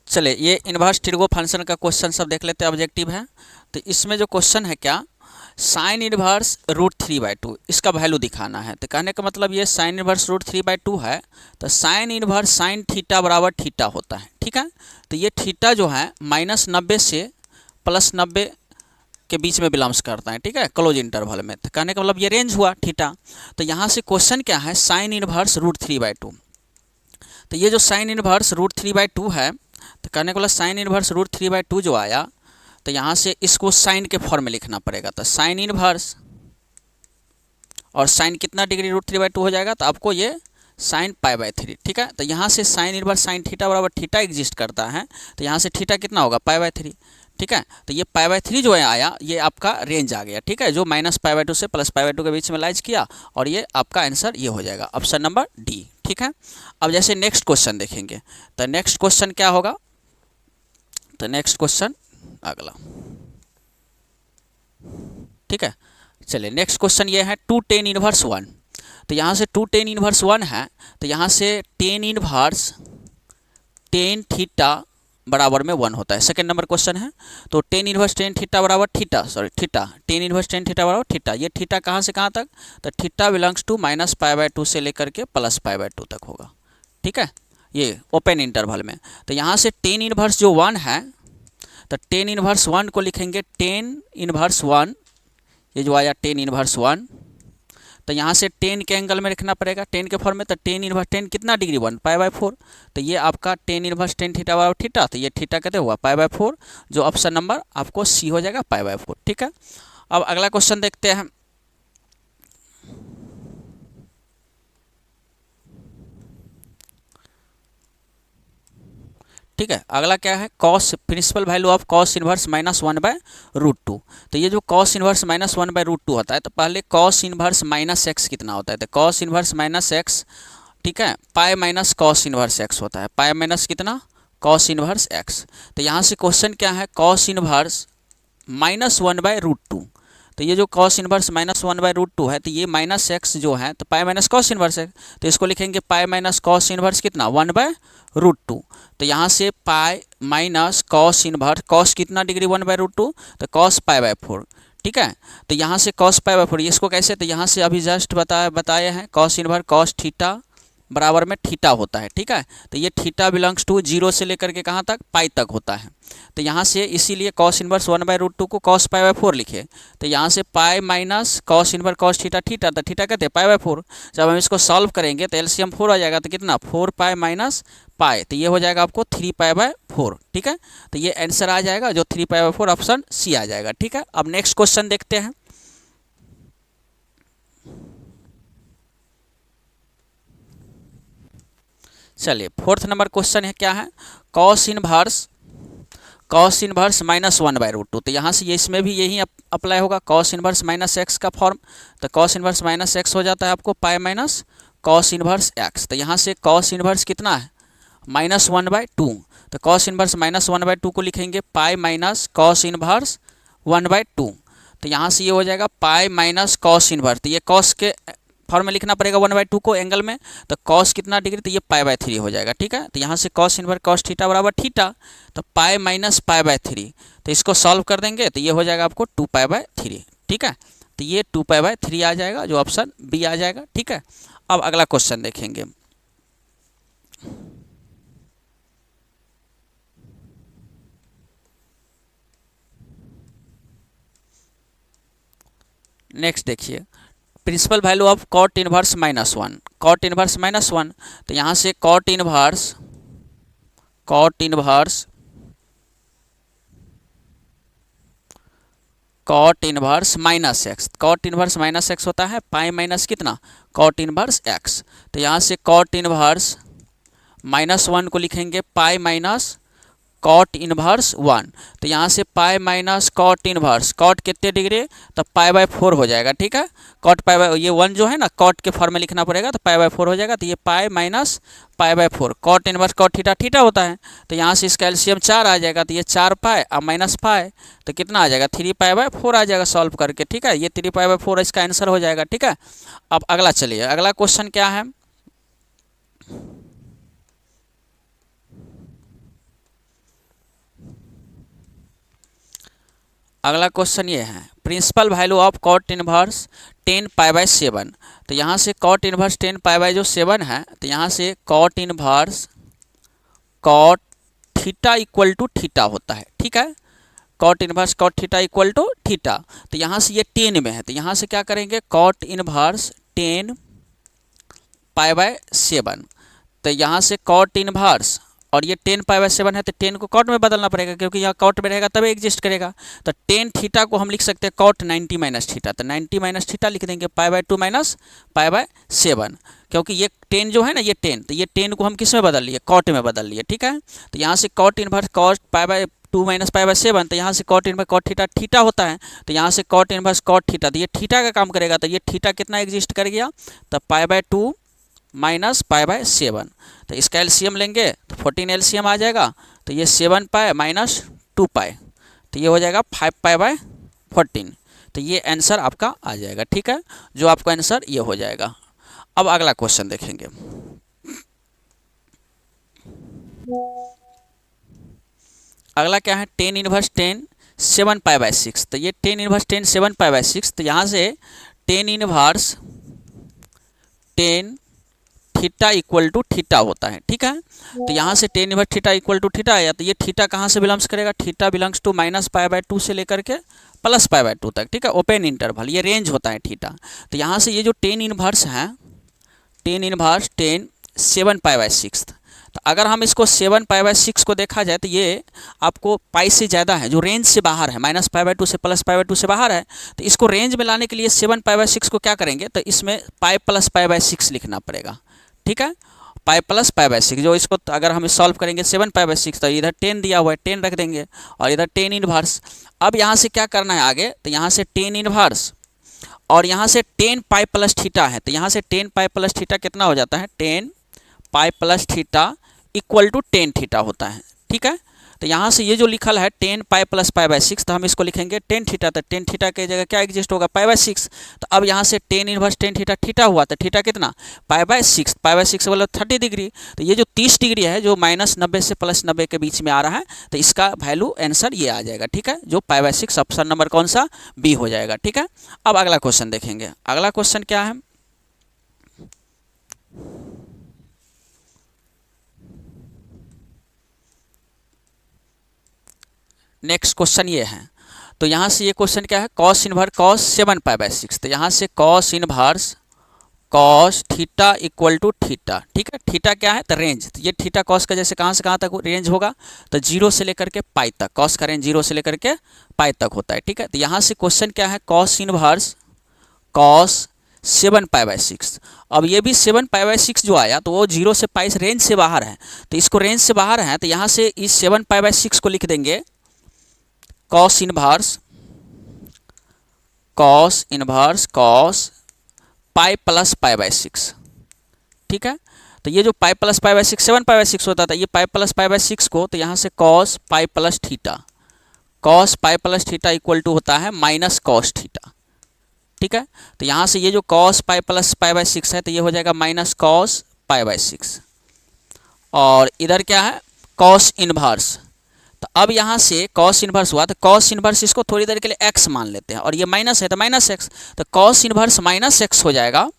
चलिए ये inverse trigo function का क्वेश्चन सब देख लेते हैं, ऑब्जेक्टिव है। तो इसमें जो क्वेश्चन है क्या, साइन इन्वर्स √3/2 इसका वैल्यू दिखाना है। तो कहने का मतलब ये साइन इन्वर्स √3/2 है, तो साइन इन्वर्स साइन थीटा बराबर थीटा होता है, ठीक है। तो ये थीटा जो है -90 से +90 के बीच में बिलोंग्स करता है, ठीक है, क्लोज इंटरवल में। तो कहने का मतलब ये रेंज हुआ थीटा। तो यहाँ से क्वेश्चन क्या है, साइन इन्वर्स √3/2। तो ये जो साइन इन्वर्स √3/2 है, तो कहने का मतलब साइन इन्वर्स √3/2 जो आया, तो यहाँ से इसको साइन के फॉर्म में लिखना पड़ेगा। तो साइन इन्वर्स और साइन कितना डिग्री √3/2 हो जाएगा, तो आपको ये साइन π/3, ठीक है। तो यहाँ से साइन इन्वर्स साइन थीटा बराबर थीटा एग्जिस्ट करता है, तो यहाँ से थीटा कितना होगा π/3, ठीक है। तो ये π/3 जो है आया, ये आपका रेंज आ गया, ठीक है, जो -π/2 से +π/2 के बीच में लाइज किया, और ये आपका आंसर ये हो जाएगा ऑप्शन नंबर डी, ठीक है। अब जैसे नेक्स्ट क्वेश्चन देखेंगे, तो नेक्स्ट क्वेश्चन क्या होगा, तो नेक्स्ट क्वेश्चन अगला, ठीक है। चलिए नेक्स्ट क्वेश्चन ये है 2 tan इनवर्स 1। तो यहाँ से 2 tan इनवर्स 1 है, तो यहाँ से tan इनवर्स tan थीटा बराबर में 1 होता है। सेकंड नंबर क्वेश्चन है, तो tan इनवर्स tan थीटा बराबर theta, sorry theta, tan inverse tan theta बराबर थीटा। ये थीटा कहाँ से कहाँ तक, तो थीटा बिलोंग्स टू -π/2 से लेकर के +π/2 तक होगा, ठीक है, ये ओपन इंटरवल में। तो यहाँ से tan इनवर्स जो 1 है, तो tan इनवर्स 1 को लिखेंगे tan इनवर्स 1, ये जो आया tan इनवर्स 1। तो यहाँ से tan के एंगल में रखना पड़ेगा, tan के फॉर्म में। तो tan इनवर्स tan कितना डिग्री 1 π/4। तो ये आपका tan इनवर्स tan थीटा बराबर थीटा, तो ये थीटा कहते हुआ π/4, जो ऑप्शन नंबर आपको सी हो जाएगा π/4, ठीक है। अब अगला क्वेश्चन देखते हैं, ठीक है। अगला क्या है, cos principal value of cos inverse -1/√2। तो ये जो कॉस इनवर्स -1/√2 होता है, तो पहले कॉस इनवर्स -x कितना होता है, तो कॉस इनवर्स -x, ठीक है, pi minus cos inverse x होता है, पाई माइनस कितना कॉस इनवर्स x। तो यहाँ से क्वेश्चन क्या है, कॉस इनवर्स -1/√2। तो ये जो कॉस इनवर्स -1/√2 है, तो ये -x जो है, तो पाई माइनस कॉस इनवर्स है, तो इसको लिखेंगे पाई माइनस कॉस इनवर्स कितना 1/√2। तो यहाँ से pi minus cos inverse, cos कितना डिग्री 1/√2, तो कॉस π/4, ठीक है। तो यहाँ से कॉस π/4, इसको कैसे, तो यहाँ से अभी जस्ट बताए हैं, कॉस इनवर्स कॉस थीटा बराबर में थीटा होता है, ठीक है। तो ये थीटा बिलोंग्स टू 0 से लेकर के कहाँ तक, पाई तक होता है। तो यहाँ से इसीलिए कॉस इनवर्स 1/√2 को कॉस π/4 लिखे। तो यहाँ से pi minus cos inverse cos theta, theta तो थीटा कहते हैं π/4। जब हम इसको सॉल्व करेंगे तो एलसीएम 4 आ जाएगा, तो कितना 4 पाई माइनस पाई, तो ये हो जाएगा आपको 3 π/4, ठीक है। तो ये आंसर आ जाएगा जो 3 π/4, ऑप्शन सी आ जाएगा, ठीक है। अब नेक्स्ट क्वेश्चन देखते हैं, चलिए फोर्थ नंबर क्वेश्चन है, क्या है, कॉस इनवर्स -1/√2। तो यहाँ से ये इसमें भी यही अप्लाई होगा, कॉस इनवर्स -x का फॉर्म। तो कॉस इनवर्स -x हो जाता है आपको pi minus cos inverse x। तो यहाँ से कॉस इनवर्स कितना है -1/2। तो कॉस इनवर्स -1/2 को लिखेंगे पाई माइनस कॉस इनवर्स 1/2। तो यहाँ से ये हो जाएगा पाई माइनस कॉस इनवर्स, तो ये कॉस के फॉर्म में लिखना पड़ेगा 1/2 को एंगल में। तो कॉस कितना डिग्री, तो ये π/3 हो जाएगा, ठीक है। तो यहाँ से कॉस इनवर्स कॉस थीटा बराबर थीटा, तो पाई माइनस π/3। तो इसको सॉल्व कर देंगे तो ये हो जाएगा आपको 2 π/3, ठीक है। तो ये 2 π/3 आ जाएगा, जो ऑप्शन बी आ जाएगा, ठीक है। अब अगला क्वेश्चन देखेंगे, नेक्स्ट देखिए, principal value of cot inverse -1, cot inverse -1। तो यहाँ से cot inverse cot inverse -x, cot inverse -x होता है पाई माइनस कितना कॉट इनवर्स x। तो यहाँ से कॉट इनवर्स -1 को लिखेंगे पाई माइनस कॉट इनवर्स 1। तो यहाँ से pi minus cot inverse, cot कितने डिग्री, तो π/4 हो जाएगा, ठीक है। कॉट ये 1 जो है ना, कॉट के फॉर्म में लिखना पड़ेगा, तो π/4 हो जाएगा। तो ये pi minus π/4, cot inverse cot theta theta होता है। तो यहाँ से इसका एलसीएम 4 आ जाएगा, तो ये 4 पाई और माइनस पाई, तो कितना आ जाएगा 3 π/4 आ जाएगा सॉल्व करके, ठीक है। ये 3 π/4 इसका आंसर हो जाएगा, ठीक है। अब अगला चलिए, अगला क्वेश्चन क्या है, अगला क्वेश्चन ये है principal value of cot inverse 10π/7। तो यहाँ से कॉट इनवर्स 10π/7 है, तो यहाँ से cot inverse cot theta equal to theta होता है, ठीक है। Cot inverse cot theta equal to theta, तो यहाँ से ये 10 में है, तो यहाँ से क्या करेंगे कॉट इनवर्स 10π/7। तो यहाँ से कॉट इनवर्स और ये 10π/7 है, तो 10 को कॉट में बदलना पड़ेगा क्योंकि यहाँ कॉट में रहेगा तभी एग्जिस्ट करेगा। तो 10 थीटा को हम लिख सकते हैं कॉट 90 माइनस थीटा, तो 90 माइनस थीटा लिख देंगे π/2 माइनस π/7, क्योंकि ये 10 जो है ना ये 10, तो ये 10 को हम किस में बदल लिए कॉट में बदल लिए, ठीक है। तो यहाँ से कॉट इनवर्स कॉट π/2 माइनस π/7, तो यहाँ से cot inverse cot theta theta होता है, तो यहाँ से कॉट इनवर्स कॉट थीटा, तो ये थीटा का काम करेगा, तो ये थीटा कितना एग्जिस्ट कर गया, तो π/2 माइनस π/7। तो इसका एलसीएम लेंगे तो 14 एलसीएम आ जाएगा, तो ये 7π माइनस 2π, तो ये हो जाएगा 5π/14। तो ये आंसर आपका आ जाएगा, ठीक है, जो आपका आंसर ये हो जाएगा। अब अगला क्वेश्चन देखेंगे। अगला क्या है 10 इनवर्स 10 7π/6। तो ये 10 इनवर्स 10 7π/6, तो यहाँ से 10 inverse 10 theta equal to theta होता है, ठीक है। तो यहाँ से 10 inverse theta equal to theta आया, तो ये थीटा कहाँ से बिलोंग्स करेगा, थीटा बिलोंग्स टू -π/2 से लेकर के +π/2 तक, ठीक है, ओपन इंटरवल, ये रेंज होता है थीटा। तो यहाँ से ये जो 10 इनवर्स है 10 इनवर्स 10 7π/6, तो अगर हम इसको 7π/6 को देखा जाए तो ये आपको पाई से ज़्यादा है, जो रेंज से बाहर है, -π/2 से +π/2 से बाहर है, तो इसको रेंज में लाने के लिए 7π/6 को क्या करेंगे, तो इसमें पाई प्लस π/6 लिखना पड़ेगा, ठीक है, पाई प्लस π/6, जो इसको अगर हम सॉल्व करेंगे 7π/6, तो इधर 10 दिया हुआ है 10 रख देंगे और इधर 10 इनवर्स। अब यहाँ से क्या करना है आगे, तो यहाँ से 10 इनवर्स और यहाँ से 10π प्लस थीटा है, तो यहाँ से 10π प्लस थीटा कितना हो जाता है, 10π plus theta equal to 10 theta होता है, ठीक है। तो यहाँ से ये जो लिखल है 10π प्लस π/6, तो हम इसको लिखेंगे 10 थीटा, तो 10 थीटा के जगह क्या एग्जिस्ट होगा π/6। तो अब यहाँ से 10 इनवर्स 10 थीटा थीटा हुआ, तो थीटा कितना π/6, π/6 मतलब 30 डिग्री। तो ये जो 30 डिग्री है जो -90 से +90 के बीच में आ रहा है, तो इसका वैल्यू आंसर ये आ जाएगा, ठीक है, जो π/6 ऑप्शन नंबर कौन सा बी हो जाएगा, ठीक है। अब अगला क्वेश्चन देखेंगे। अगला क्वेश्चन क्या है, नेक्स्ट क्वेश्चन ये है। तो यहाँ से ये क्वेश्चन क्या है, कॉस इनवर्स कॉस 7π/6। तो यहाँ से cos inverse cos theta equal to theta, ठीक है, थीटा क्या है, तो रेंज, तो ये थीटा कॉस का जैसे कहाँ से कहाँ तक रेंज होगा, तो 0 से लेकर के पाई तक, कॉस का रेंज 0 से लेकर के पाई तक होता है, ठीक है। तो यहाँ से क्वेश्चन क्या है, कॉस इनवर्स कॉस 7π/6। अब ये भी 7π/6 जो आया तो वो 0 से पाई रेंज से बाहर है, तो इसको रेंज से बाहर है, तो यहाँ से इस 7π/6 को लिख देंगे cos inverse cos pi plus π/6, ठीक है। तो ये जो पाई प्लस π/6 7π/6 होता था, ये पाई प्लस π/6 को, तो यहाँ से cos pi plus theta equal to होता है माइनस कॉस थीटा, ठीक है। तो यहाँ से ये जो कॉस पाई प्लस π/6 है, तो ये हो जाएगा माइनस कॉस π/6, और इधर क्या है कॉस इनवर्स। तो अब यहाँ से कॉस इनवर्स हुआ, तो कॉस इनवर्स इसको थोड़ी देर के लिए x मान लेते हैं, और ये माइनस है तो माइनस x, तो कॉस इनवर्स माइनस x हो जाएगा,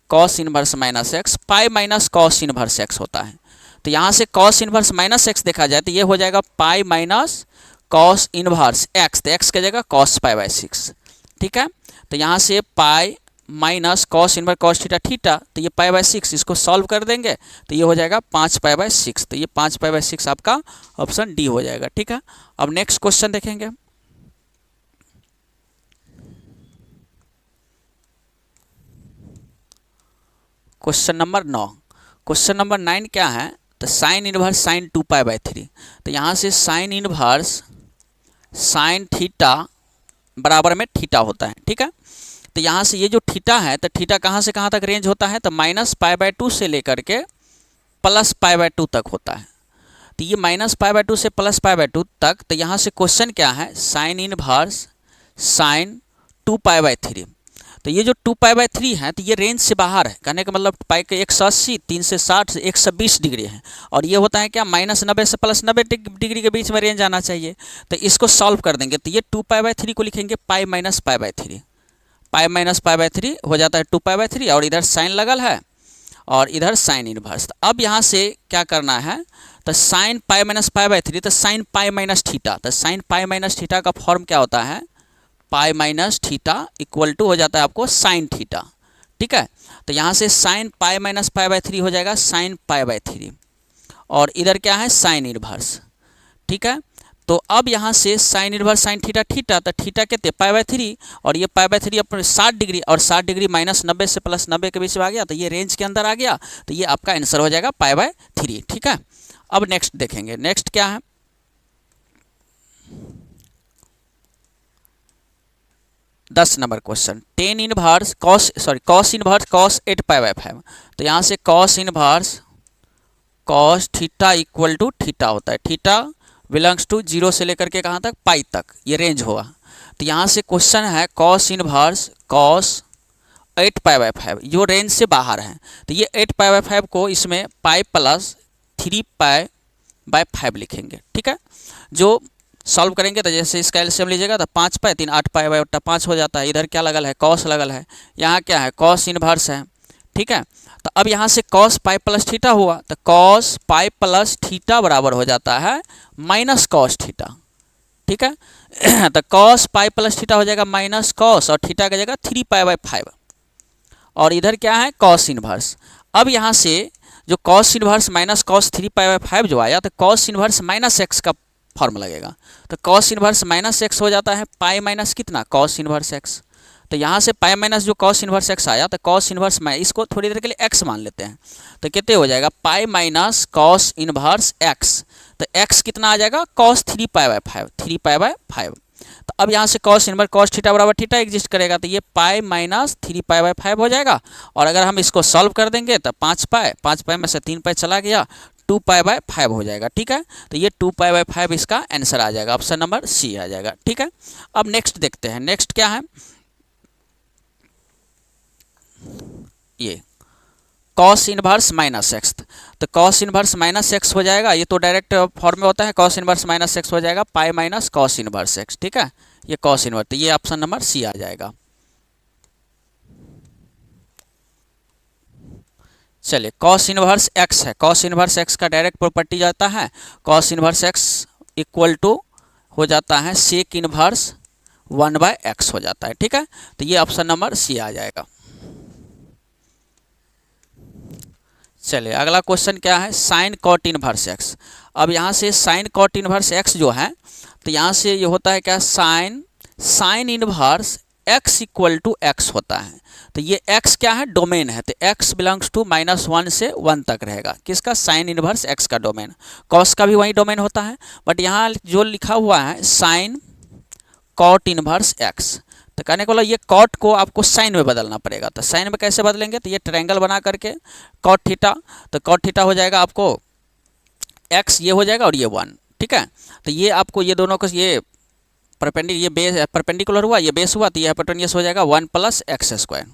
cos inverse minus x, pi minus cos inverse x होता है। तो यहाँ से कॉस इनवर्स माइनस x देखा जाए तो ये हो जाएगा pi minus cos inverse x, तो x की जगह कॉस π/6, ठीक है। तो यहाँ से pi minus cos inverse cos theta theta, तो ये π/6, इसको सॉल्व कर देंगे तो ये हो जाएगा 5π/6, तो ये 5π/6 आपका ऑप्शन डी हो जाएगा, ठीक है। अब नेक्स्ट क्वेश्चन देखेंगे। Question number 9। क्वेश्चन नंबर 9 क्या है, तो साइन इनवर्स साइन 2π/3। तो यहाँ से साइन इनवर्स साइन थीटा बराबर में थीटा होता है, ठीक है। तो यहाँ से ये जो थीटा है, तो थीटा कहाँ से कहाँ तक रेंज होता है, तो -π/2 से लेकर के +π/2 तक होता है। तो ये -π/2 से +π/2 तक, तो यहाँ से क्वेश्चन क्या है, साइन इनवर्स साइन 2π/3। तो ये जो 2π/3 है तो ये रेंज से बाहर है, कहने का मतलब पाई के 180, 3 से 60, 120 डिग्री है, और ये होता है क्या -90 से +90 डिग्री के बीच में रेंज आना चाहिए। तो इसको सॉल्व कर देंगे तो ये 2π/3 को लिखेंगे π - π/3, π - π/3 हो जाता है 2π/3, और इधर साइन लगल है और इधर साइन इनवर्स। तो अब यहाँ से क्या करना है, तो साइन π - π/3 तो साइन π - थीटा, तो साइन π - थीटा का फॉर्म क्या होता है, π - थीटा इक्वल टू हो जाता है आपको साइन थीटा। ठीक है, तो यहाँ से साइन π - π/3 हो जाएगा साइन π/3, और इधर क्या है साइन इनवर्स। ठीक है, तो अब यहाँ से sine inverse sine theta theta, तो थीटा कितने π/3, और ये π/3 अपने 60 डिग्री, और 60 डिग्री -90 से +90 के बीच में आ गया, तो ये रेंज के अंदर आ गया, तो ये आपका आंसर हो जाएगा π/3। ठीक है, अब नेक्स्ट देखेंगे, नेक्स्ट क्या है, 10 number question, ten inverse cos inverse cos 8π/5। तो यहाँ से cos inverse cos theta equal to theta होता है, थीटा बिलोंग्स टू 0 से लेकर के कहाँ तक, पाई तक, ये रेंज होगा। तो यहाँ से क्वेश्चन है कॉस इनवर्स कॉस 8π/5, जो रेंज से बाहर है, तो ये 8π/5 को इसमें पाई प्लस 3π/5 लिखेंगे। ठीक है, जो सॉल्व करेंगे तो जैसे इसका एलसीएम लीजिएगा तो 5π 3 8π/5 हो जाता है। इधर क्या लगल है, कॉस लगल है, यहाँ क्या है कॉस इनवर्स है। ठीक है, तो अब यहाँ से कॉस पाई प्लस थीटा हुआ, तो कॉस पाई प्लस थीटा बराबर हो जाता है माइनस कॉस थीटा। ठीक है, तो कॉस पाई प्लस थीटा हो जाएगा माइनस कॉस, और थीटा का जगह 3π/5, और इधर क्या है कॉस इनवर्स। अब यहाँ से जो कॉस इनवर्स माइनस कॉस 3π/5 जो आया, तो कॉस इनवर्स -x का फॉर्म लगेगा, तो कॉस इनवर्स -x हो जाता है पाई माइनस कितना कॉस इनवर्स x। तो यहाँ से पाई माइनस जो कॉस इनवर्स x आया, तो कॉस इनवर्स इसको थोड़ी देर के लिए x मान लेते हैं, तो कितने हो जाएगा pi minus cos inverse x। तो x कितना आ जाएगा कॉस 3π/5। तो अब यहाँ से कॉस इनवर्स कॉस थीटा बराबर थीटा एग्जिस्ट करेगा, तो ये पाई माइनस 3π/5 हो जाएगा, और अगर हम इसको सॉल्व कर देंगे तो 5π में से 3π चला गया, 2π/5 हो जाएगा। ठीक है, तो ये 2π/5 इसका आंसर आ जाएगा, ऑप्शन नंबर सी आ जाएगा। ठीक है, अब नेक्स्ट देखते हैं, नेक्स्ट क्या है, ये कॉस इनवर्स -x, तो कॉस इनवर्स -x हो जाएगा, ये तो डायरेक्ट फॉर्म में होता है, कॉस इनवर्स -x हो जाएगा pi minus cos inverse x। ठीक है, ये कॉस इनवर्स, तो ये ऑप्शन नंबर सी आ जाएगा। चलिए, कॉस इनवर्स x है, कॉस इनवर्स x का डायरेक्ट प्रॉपर्टी जाता है, cos inverse x equal to हो जाता है सेक इनवर्स 1/x हो जाता है। ठीक है, तो ये ऑप्शन नंबर सी आ जाएगा। चलिए, अगला क्वेश्चन क्या है, साइन कॉट इनवर्स x। अब यहाँ से साइन कॉट इनवर्स x जो है, तो यहाँ से ये होता है क्या, sine inverse x equal to x होता है, तो ये x क्या है डोमेन है, तो x बिलोंग्स टू -1 से 1 तक रहेगा, किसका साइन इनवर्स x का डोमेन। कॉस का भी वही डोमेन होता है, बट यहाँ जो लिखा हुआ है साइन कॉट इनवर्स x, तो कहने को ये कॉट को आपको साइन में बदलना पड़ेगा। तो साइन में कैसे बदलेंगे, तो ये ट्रायंगल बना करके कॉट थीटा, तो कॉट थीटा हो जाएगा आपको x, ये हो जाएगा और ये 1। ठीक है, तो ये आपको ये दोनों को ये परपेंडिकुलर हुआ, ये बेस हुआ, तो ये हाइपोटेन्यूस हो जाएगा 1 + x²।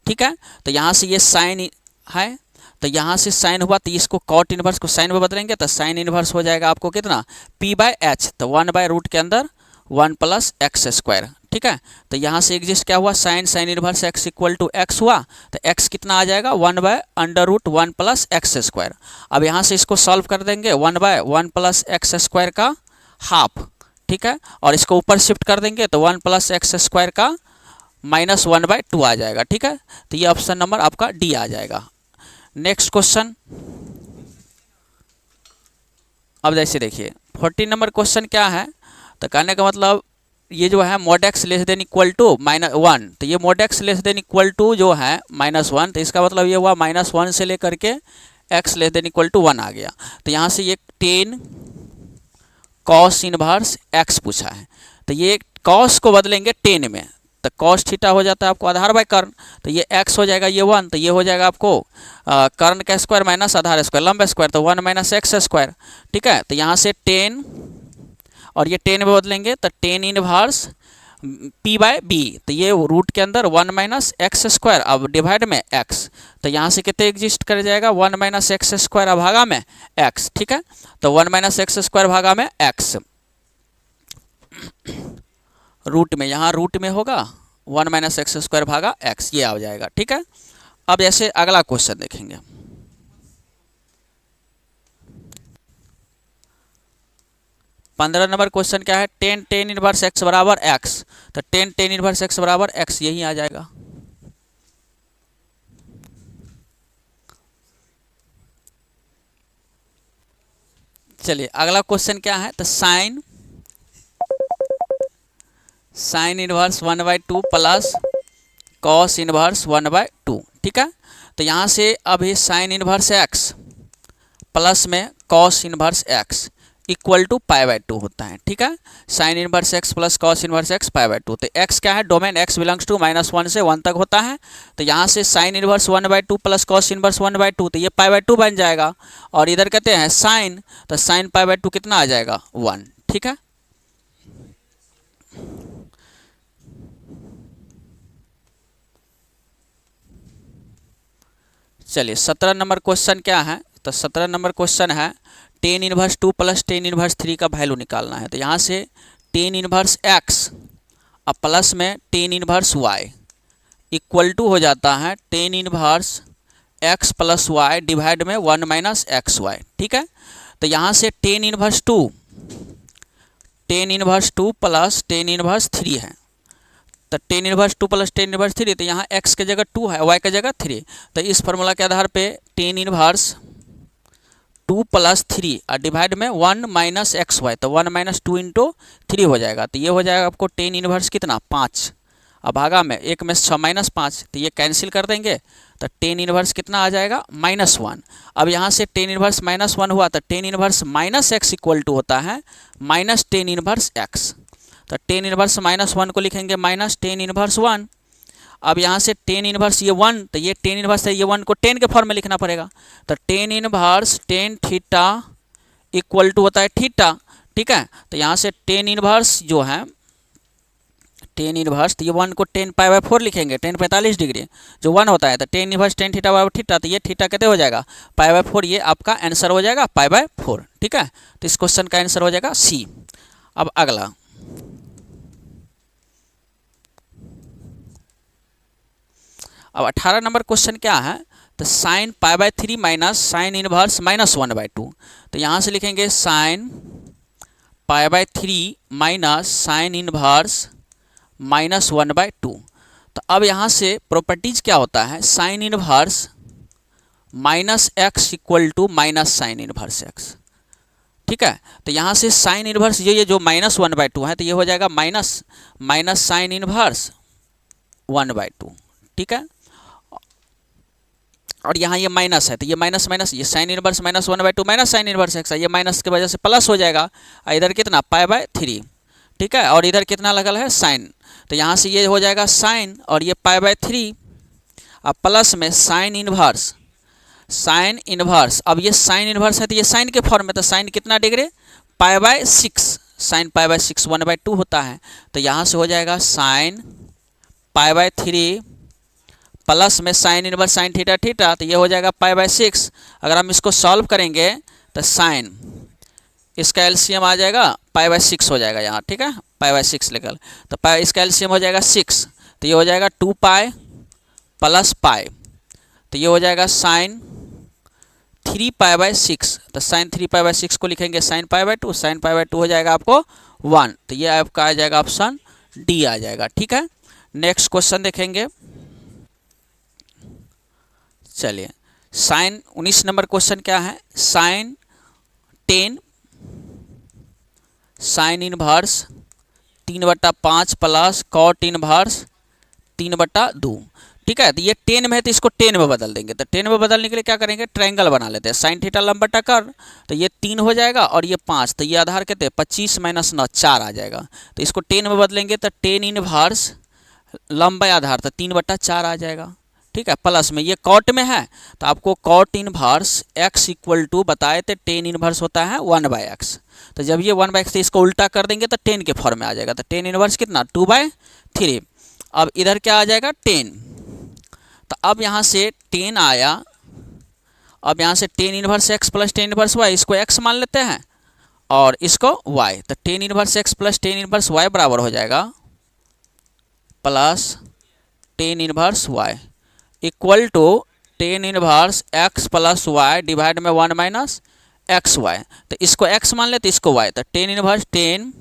ठीक है, तो यहाँ से ये साइन है, तो यहाँ से साइन हुआ, तो इसको कॉट इनवर्स को साइन में बदलेंगे, तो साइन इनवर्स हो जाएगा आपको कितना p/h, तो 1/रूट के अंदर 1 + x²। ठीक है, तो यहाँ से एग्जिस्ट क्या हुआ, sine inverse x equal to x हुआ, तो x कितना आ जाएगा 1/√1 + x²। अब यहाँ से इसको सॉल्व कर देंगे, 1/1 + x² का हाफ। ठीक है, और इसको ऊपर शिफ्ट कर देंगे तो 1 + x² का -1/2 आ जाएगा। ठीक है, तो ये ऑप्शन नंबर आपका डी आ जाएगा। नेक्स्ट क्वेश्चन, अब जैसे देखिए 14 नंबर क्वेश्चन क्या है, तो कहने का मतलब ये जो है mod x less than equal to -1, तो ये mod x less than equal to जो है -1, तो इसका मतलब ये हुआ -1 से लेकर के x less than equal to 1 आ गया। तो यहाँ से ये 10 cos इनवर्स x पूछा है, तो ये cos को बदलेंगे 10 में, तो cos थीटा हो जाता है आपको आधार बाय कर्ण, तो ये x हो जाएगा ये 1, तो ये हो जाएगा आपको कर्ण का स्क्वायर माइनस आधार स्क्वायर लंब स्क्वायर, तो 1 - x²। ठीक है, तो यहाँ से 10 और ये 10 में बदलेंगे तो 10 इनवर्स p बाय बी, तो ये रूट के अंदर 1 माइनस एक्स स्क्वायर, अब डिवाइड में x, तो यहाँ से कितने एग्जिस्ट कर जाएगा 1 माइनस एक्स स्क्वायर, अब भागा में x, ठीक है। तो 1 माइनस एक्स स्क्वायर भागा में x, रूट में, यहाँ रूट में होगा 1 माइनस एक्स स्क्वायर भागा x, ये आ जाएगा, ठीक है। अब ऐसे अगला क्वेश्चन देखेंगे। 15 नंबर क्वेश्चन क्या है, टेन इनवर्स x बराबर x, तो टेन इनवर्स x बराबर x यही आ जाएगा। चलिए अगला क्वेश्चन क्या है, तो sine inverse 1/2 plus cos inverse 1/2, ठीक है। तो यहाँ से अभी साइन इनवर्स x प्लस में cos inverse x equal to π/2 होता है, ठीक है। Sine inverse x plus cos inverse x π/2, तो x क्या है, डोमेन x बिलोंग्स टू -1 से 1 तक होता है। तो यहाँ से sine inverse 1/2 plus cos inverse 1/2, तो ये π/2 बन जाएगा। और इधर कहते हैं साइन, तो साइन π/2 कितना आ जाएगा 1, ठीक है। चलिए 17 नंबर क्वेश्चन क्या है, तो 17 नंबर क्वेश्चन है tan inverse 2 plus tan inverse 3 का वैल्यू निकालना है। तो यहाँ से टेन इनवर्स x अब प्लस में tan inverse y equal to हो जाता है tan inverse x plus y divide में 1 माइनस एक्स वाई, ठीक है। तो यहाँ से tan inverse 2 plus tan inverse 3 है, तो tan inverse 2 plus tan inverse 3, तो यहाँ x के जगह 2 है, y के जगह 3, तो इस फार्मूला के आधार पे टेन इनवर्स 2 प्लस 3 और डिवाइड में 1 माइनस एक्स वाई, तो 1 माइनस 2 इंटू 3 हो जाएगा। तो ये हो जाएगा आपको टेन इनवर्स कितना 5, अब भागा में 1 में 6 माइनस 5, तो ये कैंसिल कर देंगे, तो टेन इनवर्स कितना आ जाएगा -1। अब यहाँ से टेन इनवर्स -1 हुआ, तो tan inverse minus x equal to होता है माइनस टेन इनवर्स एक्स, तो टेन इनवर्स -1 को लिखेंगे माइनस टेन इनवर्स 1। अब यहाँ से टेन इनवर्स ये 1, तो ये टेन इनवर्स है, ये 1 को टेन के फॉर्म में लिखना पड़ेगा, तो tan inverse tan theta equal to होता है थीटा, ठीक है। तो यहाँ से टेन इनवर्स जो है टेन इनवर्स, तो ये 1 को टेन π/4 लिखेंगे, टेन 45 डिग्री जो 1 होता है, तो tan inverse tan theta by theta, तो ये थीटा कितने हो जाएगा π/4, ये आपका आंसर हो जाएगा π/4, ठीक है। तो इस क्वेश्चन का आंसर हो जाएगा सी। अब अगला अब 18 नंबर क्वेश्चन क्या है, तो साइन π/3 माइनस साइन इनवर्स -1/2, तो यहाँ से लिखेंगे साइन π/3 माइनस साइन इनवर्स -1/2। तो अब यहाँ से प्रॉपर्टीज क्या होता है, sine inverse minus x equal to minus sine inverse x, ठीक है। तो यहाँ से साइन इनवर्स ये जो -1/2 है, तो ये हो जाएगा माइनस साइन इनवर्स 1/2, ठीक है। और यहाँ ये माइनस है, तो ये माइनस माइनस, ये sign inverse -1/2 minus sine inverse x है, ये माइनस की वजह से प्लस हो जाएगा, इधर कितना π/3, ठीक है। और इधर कितना लगल है साइन, तो यहाँ से ये हो जाएगा साइन और ये π/3, अब प्लस में साइन इनवर्स, अब ये साइन इनवर्स है, तो ये साइन के फॉर्म में, तो साइन कितना डिग्री π/6, साइन π/6 1/2 होता है, तो यहाँ से हो जाएगा साइन π/3 प्लस में sine inverse sine theta theta, तो ये हो जाएगा π/6। अगर हम इसको सॉल्व करेंगे तो साइन, इसका एलसीएम आ जाएगा π/6 हो जाएगा यहाँ, ठीक है, π/6 लेकर, तो इसका एलसीएम हो जाएगा 6, तो ये हो जाएगा 2π प्लस पाई, तो ये हो जाएगा साइन 3π/6, तो साइन 3π/6 को लिखेंगे साइन π/2, साइन π/2 हो जाएगा आपको 1, तो ये आपका आ जाएगा ऑप्शन डी आ जाएगा, ठीक है। नेक्स्ट क्वेश्चन देखेंगे। चलिए साइन 19 नंबर क्वेश्चन क्या है, sine 10 sine inverse 3/5 plus cot inverse 3/2, ठीक है। तो ये 10 में है, तो इसको 10 में बदल देंगे, तो 10 में बदलने के लिए क्या करेंगे, ट्रायंगल बना लेते हैं, साइन थीटा लंबा टकर, तो ये 3 हो जाएगा और ये 5, तो ये आधार कहते हैं 25 माइनस 9 4 आ जाएगा, तो इसको 10 में बदलेंगे तो 10 इनवर्स लंबा आधार, तो 3/4 आ जाएगा, ठीक है, प्लस में, ये कॉट में है तो आपको cot inverse x equal to बताए थे टेन इनवर्स होता है 1/x। तो जब ये 1/x से इसको उल्टा कर देंगे तो 10 के फॉर्म में आ जाएगा। तो टेन इनवर्स कितना 2/3। अब इधर क्या आ जाएगा 10। तो अब यहाँ से 10 आया, अब यहाँ से tan inverse x plus tan inverse y, इसको x मान लेते हैं और इसको y। तो tan inverse x plus tan inverse y बराबर हो जाएगा plus tan inverse y equal to tan inverse x plus y divide में 1 माइनस एक्स वाई। तो इसको x मान लेते इसको y। तो tan inverse 10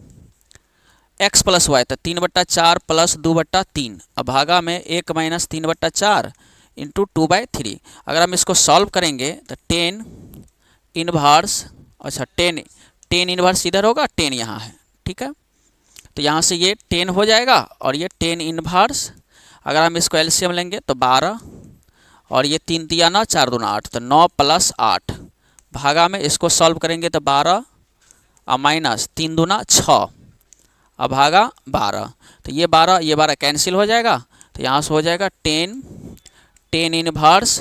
x plus y, तो 3/4 प्लस 2/3, अब भागा में 1 माइनस 3/4 इंटू 2/3। अगर हम इसको सॉल्व करेंगे तो 10 इनवर्स, अच्छा 10 इनवर्स इधर होगा, 10 यहाँ है, ठीक है। तो यहाँ से ये 10 हो जाएगा और ये 10 इनवर्स, अगर हम इसको एलसीएम लेंगे तो 12 और ये 3 दिया 9, 4 दूना 8, तो 9 प्लस 8 भागा में इसको सॉल्व करेंगे तो 12 और माइनस 3 दूना 6 अब भागा 12, तो ये 12 कैंसिल हो जाएगा। तो यहाँ से हो जाएगा 10 इनवर्स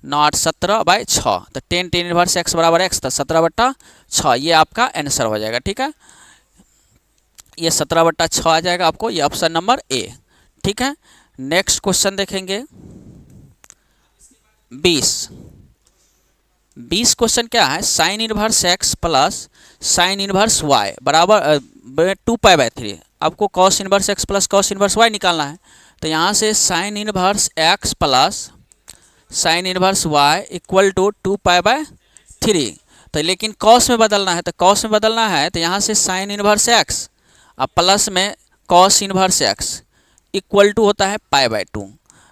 9 8 17/6। तो 10 इनवर्स x बराबर x, तो 17/6 ये आपका आंसर हो जाएगा, ठीक है। ये 17/6 आ जाएगा आपको, ये ऑप्शन नंबर ए, ठीक है। नेक्स्ट क्वेश्चन देखेंगे 20 क्वेश्चन क्या है, sine inverse x plus sine inverse y बराबर 2π/3। आपको cos inverse x plus cos inverse y निकालना है। तो यहाँ से sine inverse x plus sine inverse y equal to 2π/3। तो लेकिन कॉस में बदलना है, तो कॉस में बदलना है तो यहाँ से साइन इनवर्स x और प्लस में cos inverse x equal to होता है π/2।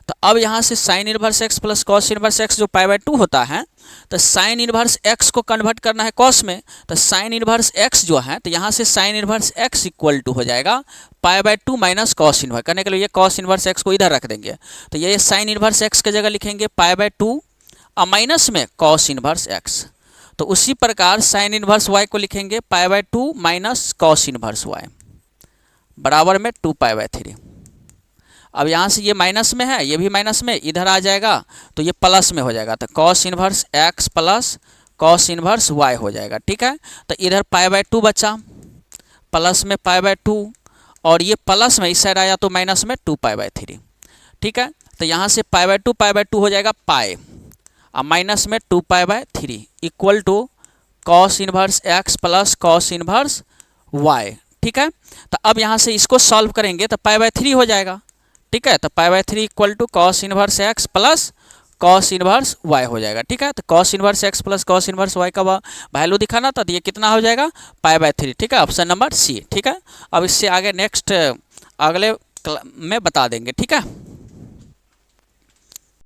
तो अब यहाँ से sine inverse x plus cos inverse x जो π/2 होता है, तो साइन इनवर्स x को कन्वर्ट करना है कॉस में, तो साइन इनवर्स x जो है तो यहाँ से sine inverse x equal to हो जाएगा π/2 माइनस कॉस इनवर्स। करने के लिए ये कॉस इनवर्स x को इधर रख देंगे, तो ये साइन इनवर्स x की जगह लिखेंगे π/2 और माइनस में कॉस इनवर्स x। तो उसी प्रकार साइन इनवर्स y को लिखेंगे π/2 माइनस कॉस इनवर्स y बराबर में 2π/3। अब यहाँ से ये माइनस में है, ये भी माइनस में, इधर आ जाएगा तो ये प्लस में हो जाएगा, तो cos inverse x plus cos inverse y हो जाएगा, ठीक है। तो इधर π/2 बचा, प्लस में π/2 और ये प्लस में इस साइड आया तो माइनस में 2π/3, ठीक है। तो यहाँ से π/2 हो जाएगा पाई और माइनस में 2π/3 equal to cos inverse x plus cos inverse y, ठीक है। तो अब यहाँ से इसको सॉल्व करेंगे तो π/3 हो जाएगा, ठीक है। तो π/3 equal to cos inverse x plus cos inverse y हो जाएगा, ठीक है। तो cos inverse x plus cos inverse y का वैल्यू दिखाना था, तो ये कितना हो जाएगा π/3, ठीक है। ऑप्शन नंबर सी, ठीक है। अब इससे आगे नेक्स्ट अगले में बता देंगे, ठीक है।